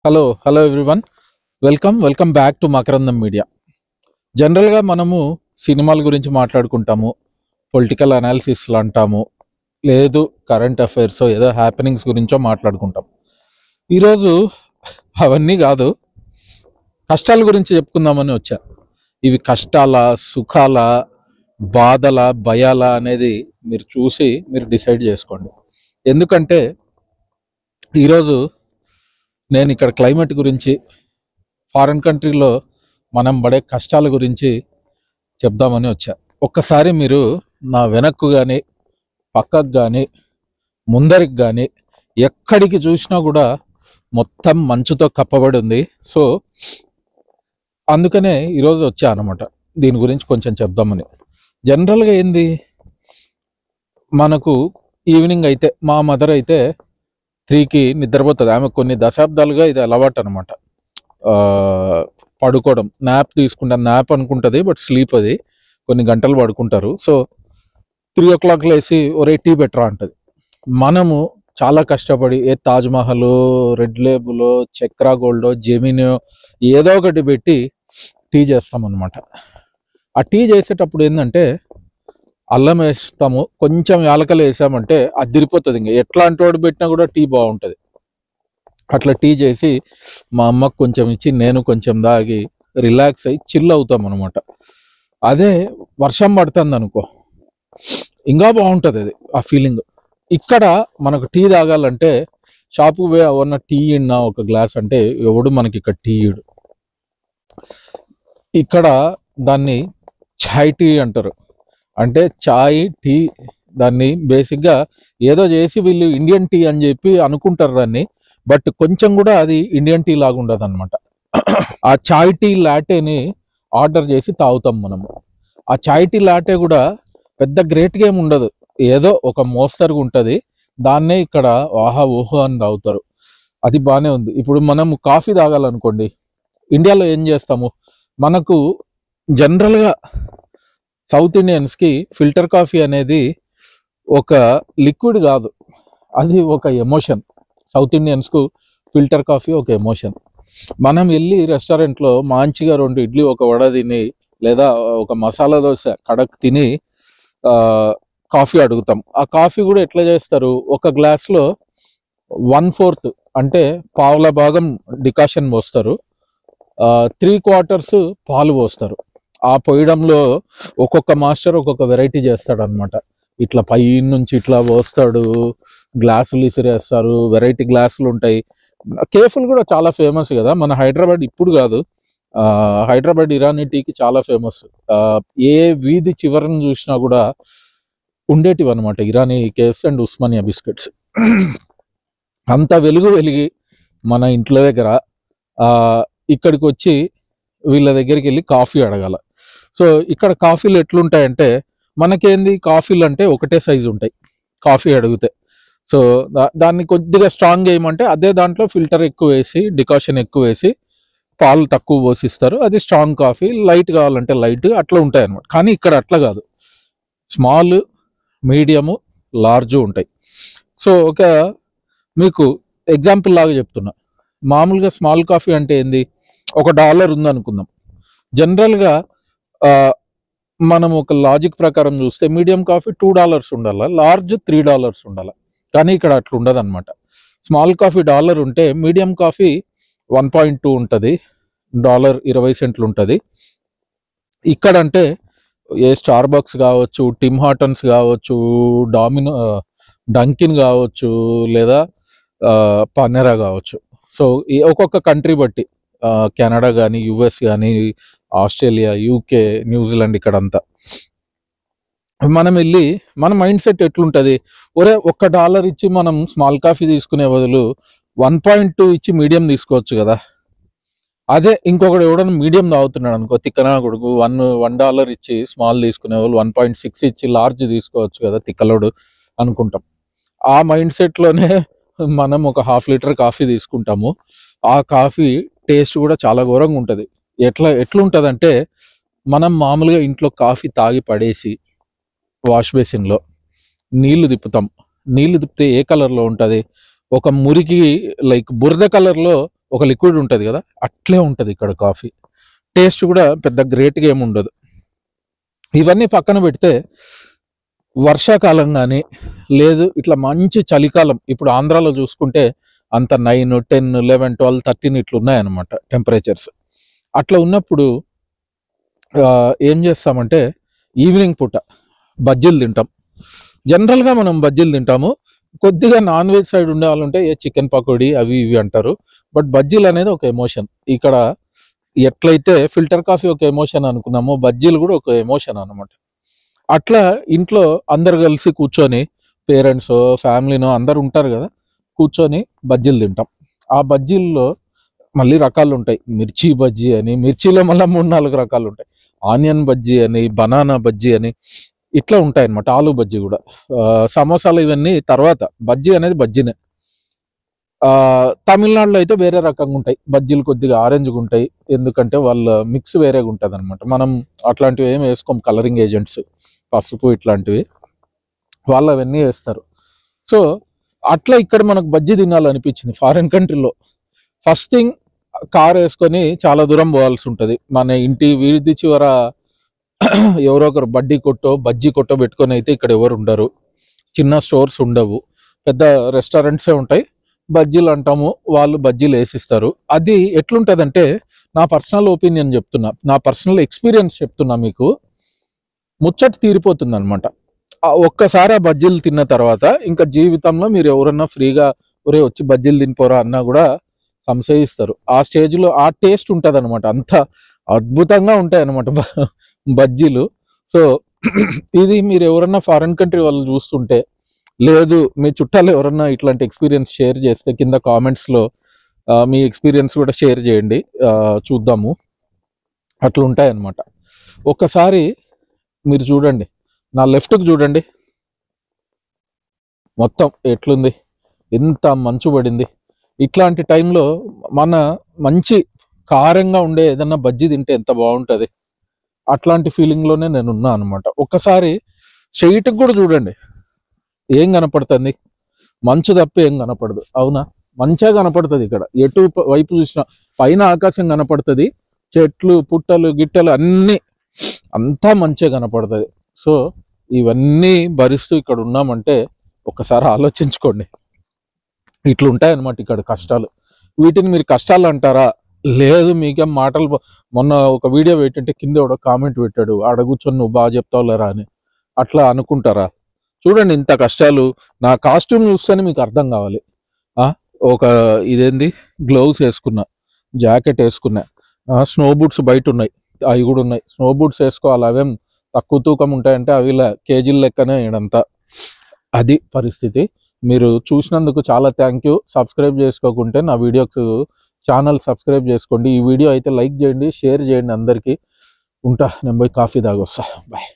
Hello everyone. Welcome back to Makarandam media. జనరల్గా మనము సినిమాల గురించి మాట్లాడుకుంటాము, పొలిటికల్ అనాలిసిస్లు అంటాము, లేదు కరెంట్ అఫైర్స్ ఏదో హ్యాపెనింగ్స్ గురించో మాట్లాడుకుంటాం. ఈరోజు అవన్నీ కాదు, కష్టాల గురించి చెప్పుకుందామని వచ్చా. ఇవి కష్టాల, సుఖాల, బాధల, భయాల అనేది మీరు చూసి మీరు డిసైడ్ చేసుకోండి. ఎందుకంటే ఈరోజు నేను ఇక్కడ క్లైమేట్ గురించి, ఫారిన్ కంట్రీలో మనం పడే కష్టాల గురించి చెప్దామని వచ్చా. ఒక్కసారి మీరు నా వెనక్కు కానీ, పక్కకు కానీ, ముందరికి కానీ ఎక్కడికి చూసినా కూడా మొత్తం మంచుతో కప్పబడి ఉంది. సో అందుకనే ఈరోజు వచ్చా అనమాట, దీని గురించి కొంచెం చెప్దామని. జనరల్గా ఏంది, మనకు ఈవినింగ్ అయితే మా మదర్ అయితే 3కి నిద్రపోతుంది. ఆమె కొన్ని దశాబ్దాలుగా ఇది అలవాటు అనమాట. పడుకోవడం, న్యాప్ తీసుకుంటాను, న్యాప్ అనుకుంటుంది బట్ స్లీప్, అది కొన్ని గంటలు పడుకుంటారు. సో 3 o'clock లేసి ఒరే టీ బెటరా అంటది. మనము చాలా కష్టపడి ఏ Taj Mahal, red label, Chakra gold, Gemini ఏదో ఒకటి పెట్టి టీ చేస్తాం అనమాట. ఆ టీ చేసేటప్పుడు ఏంటంటే అల్లం వేస్తాము, కొంచెం యాలకలు వేసామంటే అదిరిపోతుంది. ఇంకా ఎట్లాంటి వాడు పెట్టినా కూడా టీ బాగుంటుంది. అట్లా టీ చేసి మా అమ్మకు కొంచెం ఇచ్చి నేను కొంచెం దాగి రిలాక్స్ అయ్యి చిల్ అవుతాం అనమాట. అదే వర్షం పడుతుంది అనుకో, ఇంకా బాగుంటుంది అది, ఆ ఫీలింగ్. ఇక్కడ మనకు టీ తాగాలంటే షాపుకు పోయి అవన్న టీ ఇన్నా ఒక గ్లాస్ అంటే ఎవడు మనకి ఇక్కడ టీ ఇడు. ఇక్కడ దాన్ని చాయ్ టీ అంటారు. అంటే చాయ్ టీ, దాన్ని బేసిక్గా ఏదో చేసి వీళ్ళు ఇండియన్ టీ అని చెప్పి అనుకుంటారు దాన్ని, బట్ కొంచెం కూడా అది ఇండియన్ టీ లాగా ఉండదు అనమాట. ఆ చాయ్ టీ లాటేని ఆర్డర్ చేసి తాగుతాం మనము. ఆ చాయ్ టీ లాటే కూడా పెద్ద గ్రేట్గా ఏమి ఉండదు, ఏదో ఒక మోస్తరుగా ఉంటుంది. దాన్నే ఇక్కడ ఆహా ఓహో అని తాగుతారు. అది బాగానే ఉంది. ఇప్పుడు మనం కాఫీ తాగాలనుకోండి, ఇండియాలో ఏం చేస్తాము, మనకు జనరల్గా సౌత్ ఇండియన్స్కి ఫిల్టర్ కాఫీ అనేది ఒక లిక్విడ్ కాదు, అది ఒక ఎమోషన్. సౌత్ ఇండియన్స్కు ఫిల్టర్ కాఫీ ఒక ఎమోషన్. మనం వెళ్ళి రెస్టారెంట్లో మంచిగా 2 ఇడ్లీ ఒక వడ తిని, లేదా ఒక మసాలా దోశ కడక్ తిని కాఫీ అడుగుతాం. ఆ కాఫీ కూడా ఎట్లా చేస్తారు, ఒక గ్లాస్లో 1/4 అంటే పావుల భాగం డికాషన్ పోస్తారు, 3/4 పాలు పోస్తారు. ఆ పోయడంలో ఒక్కొక్క మాస్టర్ ఒక్కొక్క వెరైటీ చేస్తాడు అనమాట. ఇట్లా పై నుంచి ఇట్లా పోస్తాడు, గ్లాసులు ఇసిరేస్తారు, వెరైటీ గ్లాసులు ఉంటాయి. కేఫ్లు కూడా చాలా ఫేమస్ కదా మన హైదరాబాద్. ఇప్పుడు కాదు, హైదరాబాద్ ఇరానీ టీకి చాలా ఫేమస్. ఏ వీధి చివరను చూసినా కూడా ఉండేటివి అనమాట Irani cafes and Osmania biscuits. అంత వెలిగి మన ఇంట్లో దగ్గర ఇక్కడికి వచ్చి వీళ్ళ దగ్గరికి వెళ్ళి కాఫీ అడగాల. సో ఇక్కడ కాఫీలు ఎట్లుంటాయంటే, మనకేంది కాఫీలు అంటే ఒకటే సైజు ఉంటాయి కాఫీ అడిగితే. సో దాన్ని కొద్దిగా స్ట్రాంగ్ వేయమంటే అదే దాంట్లో ఫిల్టర్ ఎక్కువ వేసి, డికాషన్ ఎక్కువ వేసి, పాలు తక్కువ పోసిస్తారు. అది స్ట్రాంగ్ కాఫీ. లైట్ కావాలంటే లైట్, అట్లా ఉంటాయి అనమాట. కానీ ఇక్కడ అట్లా కాదు, స్మాల్, మీడియము, లార్జు ఉంటాయి. సో ఒక మీకు ఎగ్జాంపుల్ లాగా చెప్తున్నా. మామూలుగా స్మాల్ కాఫీ అంటే ఏంది, $1 ఉందనుకుందాం. జనరల్గా మనం ఒక లాజిక్ ప్రకారం చూస్తే మీడియం కాఫీ $2 ఉండాలి, లార్జ్ $3 ఉండాలి. కానీ ఇక్కడ అట్లా ఉండదు అనమాట. స్మాల్ కాఫీ $1 ఉంటే మీడియం కాఫీ 1.2 ఉంటుంది, $20 ఉంటుంది. ఇక్కడ అంటే ఏ స్టార్ బక్స్ కావచ్చు, టిమ్ హార్టన్స్ కావచ్చు, డంకిన్ కావచ్చు, లేదా పనెరా కావచ్చు. సో ఈ ఒక్కొక్క కంట్రీ బట్టి, కెనడా కానీ, యుఎస్ కానీ, ఆస్ట్రేలియా, యూకే, న్యూజిలాండ్, ఇక్కడంతా మనం వెళ్ళి మన మైండ్ సెట్ ఎట్లుంటుంది, ఒరే $1 ఇచ్చి మనం స్మాల్ కాఫీ తీసుకునే బదులు 1.2 ఇచ్చి మీడియం తీసుకోవచ్చు కదా. అదే ఇంకొకటి ఎవడన్నా మీడియం తాగుతున్నాడు అనుకో, తిక్కనా కొడుకు, $1 ఇచ్చి స్మాల్ తీసుకునే వాళ్ళు 1.6 ఇచ్చి లార్జ్ తీసుకోవచ్చు కదా, తిక్కలోడు అనుకుంటాం. ఆ మైండ్ సెట్లోనే మనం ఒక ½ లీటర్ కాఫీ తీసుకుంటాము. ఆ కాఫీ టేస్ట్ కూడా చాలా ఘోరంగా ఉంటుంది. ఎట్లుంటుంది అంటే, మనం మామూలుగా ఇంట్లో కాఫీ తాగి పడేసి వాష్ బేసిన్లో నీళ్లు తిప్పుతాం. నీళ్లు తిప్పితే ఏ కలర్లో ఉంటుంది, ఒక మురికి లైక్ బురద కలర్లో ఒక లిక్విడ్ ఉంటుంది కదా, అట్లే ఉంటుంది ఇక్కడ కాఫీ. టేస్ట్ కూడా పెద్ద గ్రేట్గా ఏమి ఉండదు. ఇవన్నీ పక్కన పెడితే వర్షాకాలం కానీ లేదు ఇట్లా మంచి చలికాలం, ఇప్పుడు ఆంధ్రాలో చూసుకుంటే అంత 9, 10, 11, 12, 13 ఇట్లా ఉన్నాయన్నమాట టెంపరేచర్స్. అట్లా ఉన్నప్పుడు ఏం చేస్తామంటే ఈవినింగ్ పూట బజ్జీలు తింటాం. జనరల్గా మనం బజ్జీలు తింటాము. కొద్దిగా నాన్ వెజ్ సైడ్ ఉండే వాళ్ళు ఉంటే చికెన్ పకోడీ అవి ఇవి అంటారు. బట్ బజ్జీలు అనేది ఒక ఎమోషన్. ఇక్కడ ఎట్లయితే ఫిల్టర్ కాఫీ ఒక ఎమోషన్ అనుకున్నామో బజ్జీలు కూడా ఒక ఎమోషన్ అనమాట. అట్లా ఇంట్లో అందరు కలిసి కూర్చొని పేరెంట్స్ ఫ్యామిలీనో అందరు ఉంటారు కదా, కూర్చొని బజ్జీలు తింటాం. ఆ బజ్జీల్లో మళ్ళీ రకాలు ఉంటాయి. మిర్చి బజ్జీ అని, మిర్చిలో మళ్ళీ 3-4 రకాలు ఉంటాయి. ఆనియన్ బజ్జీ అని, బనానా బజ్జీ అని ఇట్లా ఉంటాయి అన్నమాట. ఆలు బజ్జీ కూడా, సమోసాలు ఇవన్నీ తర్వాత. బజ్జీ అనేది బజ్జీనే. తమిళనాడులో అయితే వేరే రకంగా ఉంటాయి బజ్జీలు, కొద్దిగా ఆరెంజ్గా ఉంటాయి. ఎందుకంటే వాళ్ళ మిక్స్ వేరేగా ఉంటుంది అనమాట. మనం అట్లాంటివి ఏమి వేసుకోం, కలరింగ్ ఏజెంట్స్, పసుపు ఇట్లాంటివి, వాళ్ళు అవన్నీ వేస్తారు. సో అట్లా ఇక్కడ మనకు బజ్జీ తినాలనిపించింది ఫారిన్ కంట్రీలో. ఫస్ట్ థింగ్, కార్ వేసుకొని చాలా దూరం పోవాల్సి ఉంటుంది. మన ఇంటి వీధి చివర ఎవరో ఒకరు బజ్జీ కొట్టో పెట్టుకొని అయితే ఇక్కడ ఎవరు ఉండరు. చిన్న స్టోర్స్ ఉండవు, పెద్ద రెస్టారెంట్సే ఉంటాయి. బజ్జీలు అంటాము, వాళ్ళు బజ్జీలు వేసిస్తారు. అది ఎట్లుంటుందంటే, నా పర్సనల్ ఒపీనియన్ చెప్తున్నా, నా పర్సనల్ ఎక్స్పీరియన్స్ చెప్తున్నా మీకు, ముచ్చట తీరిపోతుంది అనమాట. ఒక్కసారి ఆ బజ్జీలు తిన్న తర్వాత ఇంకా జీవితంలో మీరు ఎవరన్నా ఫ్రీగా ఒరే వచ్చి బజ్జీలు తినిపోరా అన్నా కూడా సంశయిస్తారు. ఆ స్టేజ్లో ఆ టేస్ట్ ఉంటుంది అనమాట. అంత అద్భుతంగా ఉంటాయి అనమాట బజ్జీలు. సో ఇది మీరు ఎవరన్నా ఫారిన్ కంట్రీ వాళ్ళు చూస్తుంటే, లేదు మీ చుట్టాలు ఎవరన్నా ఇట్లాంటి ఎక్స్పీరియన్స్ షేర్ చేస్తే కింద కామెంట్స్లో మీ ఎక్స్పీరియన్స్ కూడా షేర్ చేయండి, చూద్దాము. అట్లా ఉంటాయన్నమాట. ఒక్కసారి మీరు చూడండి, నా లెఫ్ట్కి చూడండి, మొత్తం ఎట్లుంది, ఎంత మంచు పడింది. ఇట్లాంటి టైంలో మన మంచి కారంగా ఉండే ఏదన్నా బజ్జీ తింటే ఎంత బాగుంటుంది. అట్లాంటి ఫీలింగ్లోనే నేను ఉన్నా అనమాట. ఒక్కసారి స్ట్రెయిట్కి కూడా చూడండి, ఏం కనపడుతుంది? మంచు తప్ప ఏం కనపడదు, అవునా? మంచిగా కనపడుతుంది ఇక్కడ, ఎటు వైపు చూసినా పైన ఆకాశం కనపడుతుంది, చెట్లు పుట్టలు గిట్టలు అన్నీ, అంతా మంచిగా కనపడుతుంది. సో ఇవన్నీ భరిస్తూ ఇక్కడ ఉన్నామంటే ఒకసారి ఆలోచించుకోండి. ఇట్లా ఉంటాయన్నమాట ఇక్కడ కష్టాలు. వీటిని మీరు కష్టాలు అంటారా? లేదు మీకేం మాటలు. మొన్న ఒక వీడియో పెట్టంటే కింద ఒక కామెంట్ పెట్టాడు, ఆడ కూర్చొని నువ్వు బాగా చెప్తావులేరా అని. అట్లా అనుకుంటారా? చూడండి ఇంత కష్టాలు. నా కాస్ట్యూమ్ చూస్తేనే మీకు అర్థం కావాలి. ఒక ఇదేంది, గ్లౌస్ వేసుకున్నా, జాకెట్ వేసుకున్నా, స్నో బూట్స్ బయట ఉన్నాయి, అవి కూడా ఉన్నాయి. స్నో బూట్స్ వేసుకోవాలి, అవేం తక్కువ తూకం ఉంటాయంటే అవి కేజీల లెక్కనే ఇడంతా. అది పరిస్థితి. మీరు చూసినందుకు చాలా థ్యాంక్ యూ. సబ్స్క్రైబ్ చేసుకోకుంటే నా వీడియోస్ ఛానల్ సబ్స్క్రైబ్ చేసుకోండి. ఈ వీడియో అయితే లైక్ చేయండి, షేర్ చేయండి అందరికీ. ఉంటా, నేను పోయి కాఫీ తాగొస్తా. బాయ్.